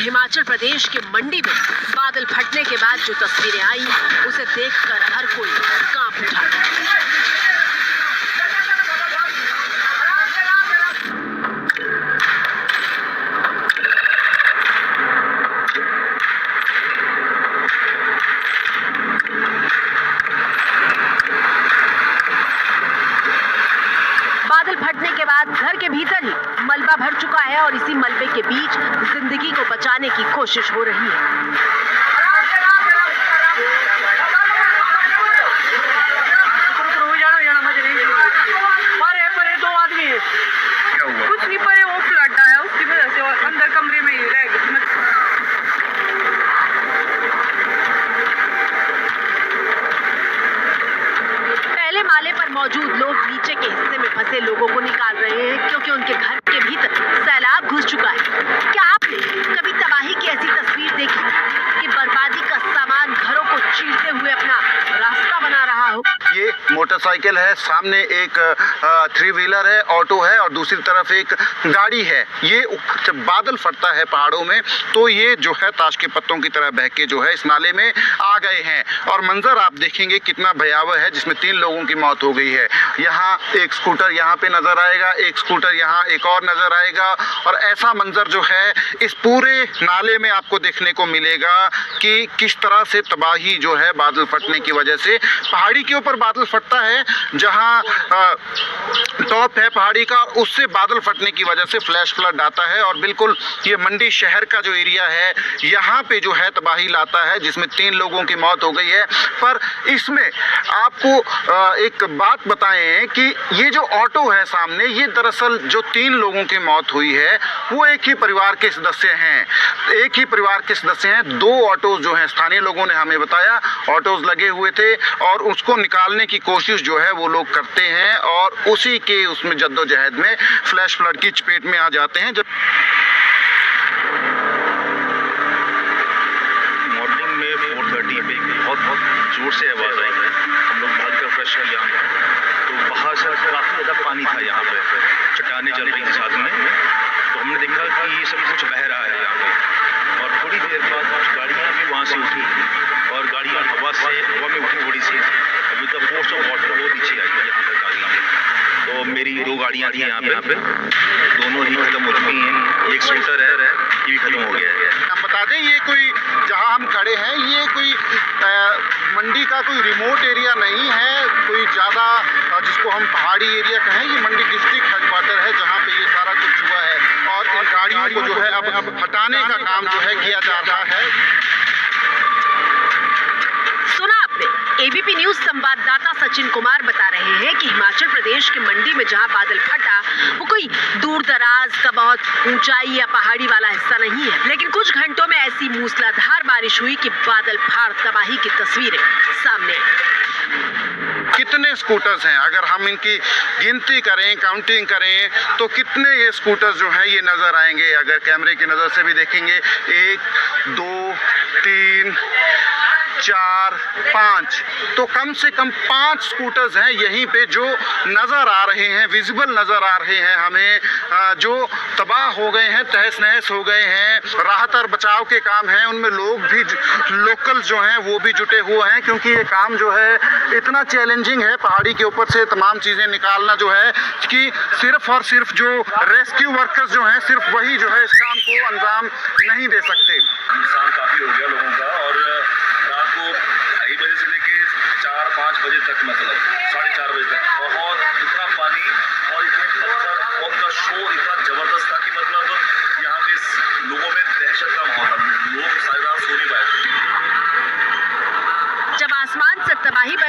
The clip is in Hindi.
हिमाचल प्रदेश के मंडी में बादल फटने के बाद जो तस्वीरें आई उसे देखकर हर कोई कांप उठा। बादल फटने के बाद घर के भीतर ही मलबा भर चुका है और इसी मलबे के बीच जिंदगी को बचाने की कोशिश हो रही है। कुछ नहीं पर वो फ्लड आया उसकी वजह से और अंदर कमरे में ही रह गई। पहले माले पर मौजूद लोग नीचे के हिस्से में फंसे लोगों को निकाल रहे हैं क्योंकि उनके घर के भीतर सैलाब घुस चुका है। क्या आपने कभी तबाही की ऐसी तस्वीर देखी कि बर्बादी का सामान घरों को चीरते हुए अपना रास्ता बना रहा हो? ये मोटरसाइकिल है, सामने एक 3 व्हीलर है, ऑटो है और दूसरी तरफ एक गाड़ी है। ये जब बादल फटता है पहाड़ों में तो ये जो है ताश के पत्तों की तरह बह के जो है इस नाले में आ गए हैं और मंजर आप देखेंगे कितना भयावह है, जिसमें 3 लोगों की मौत हो गई है। यहाँ एक स्कूटर यहाँ पे नजर आएगा, एक स्कूटर यहाँ एक और नजर आएगा और ऐसा मंजर जो है इस पूरे नाले में आपको देखने को मिलेगा कि किस तरह से तबाही जो है बादल फटने की वजह से। पहाड़ी के ऊपर बादल फटता है जहाँ टॉप है पहाड़ी का, उससे बादल फटने की वजह से फ्लैश फ्लड आता है और बिल्कुल ये मंडी शहर का जो एरिया है यहाँ पे जो है तबाही लाता है, जिसमें 3 लोगों की मौत हो गई है। पर इसमें आपको एक बात बताएं कि ये जो ऑटो है सामने, ये दरअसल जो 3 लोगों की मौत हुई है वो एक ही परिवार के सदस्य हैं। एक ही परिवार के सदस्य हैं। 2 ऑटोज जो हैं, स्थानीय लोगों ने हमें बताया, ऑटोज लगे हुए थे और उसको निकालने की कोशिश जो है वो लोग करते हैं और उसी के उसमें जद्दोजहद में फ्लैश फ्लड की चपेट में आ जाते हैं। मॉर्निंग में 4:30 पे बहुत जोर से आवाज़ आई है। हम लोग भागकर फ्रेश हुए यहाँ पे, तो बाहर से काफ़ी ज़्यादा पानी था यहाँ पे, चट्टानें चल रही थी साथ में। तो हमने देखा कि ये सब कुछ बह रहा है यहाँ पे और थोड़ी देर बाद कुछ गाड़ियाँ भी वहाँ से उठी और गाड़ियाँ हवा में उठी थोड़ी सी, with the force of water वो नीचे आई है यहाँ पे कालना में। तो मेरी 2 गाड़ियाँ थी यहाँ पे, दोनों ही खत्म हो चुकी हैं। एक स्कूटर है, ये भी खत्म हो गया है। हम बता दें ये कोई जहाँ हम खड़े हैं ये कोई मंडी का कोई रिमोट एरिया नहीं है, कोई ज़्यादा जिसको हम पहाड़ी एरिया कहें। ये मंडी डिस्ट्रिक्ट हेडक्वार्टर है जहाँ पे ये सारा कुछ हुआ है और इन गाड़ियों को जो है अब हटाने का काम जो है किया जा रहा है। सुना आपने, एबीपी न्यूज संवाददाता सचिन कुमार बता रहे हैं कि हिमाचल प्रदेश के मंडी में जहां बादल फटा वो कोई दूर दराज का बहुत ऊंचाई या पहाड़ी वाला हिस्सा नहीं है, लेकिन कुछ घंटों में ऐसी मूसलाधार बारिश हुई कि बादल फाड़ तबाही की तस्वीरें सामने आई। कितने स्कूटर्स हैं, अगर हम इनकी गिनती करें, काउंटिंग करें तो कितने ये स्कूटर्स जो हैं ये नज़र आएंगे। अगर कैमरे की नज़र से भी देखेंगे 1 2 3 4 5 तो कम से कम 5 स्कूटर्स हैं यहीं पे जो नज़र आ रहे हैं, विजिबल नज़र आ रहे हैं हमें, जो तबाह हो गए हैं, तहस नहस हो गए हैं। राहत और बचाव के काम हैं, उनमें लोग भी लोकल जो हैं वो भी जुटे हुए हैं क्योंकि ये काम जो है इतना चैलेंजिंग है पहाड़ी के ऊपर से तमाम चीज़ें निकालना जो है कि सिर्फ और सिर्फ जो रेस्क्यू वर्कर्स जो हैं सिर्फ वही जो है इस काम को अंजाम नहीं दे सकते।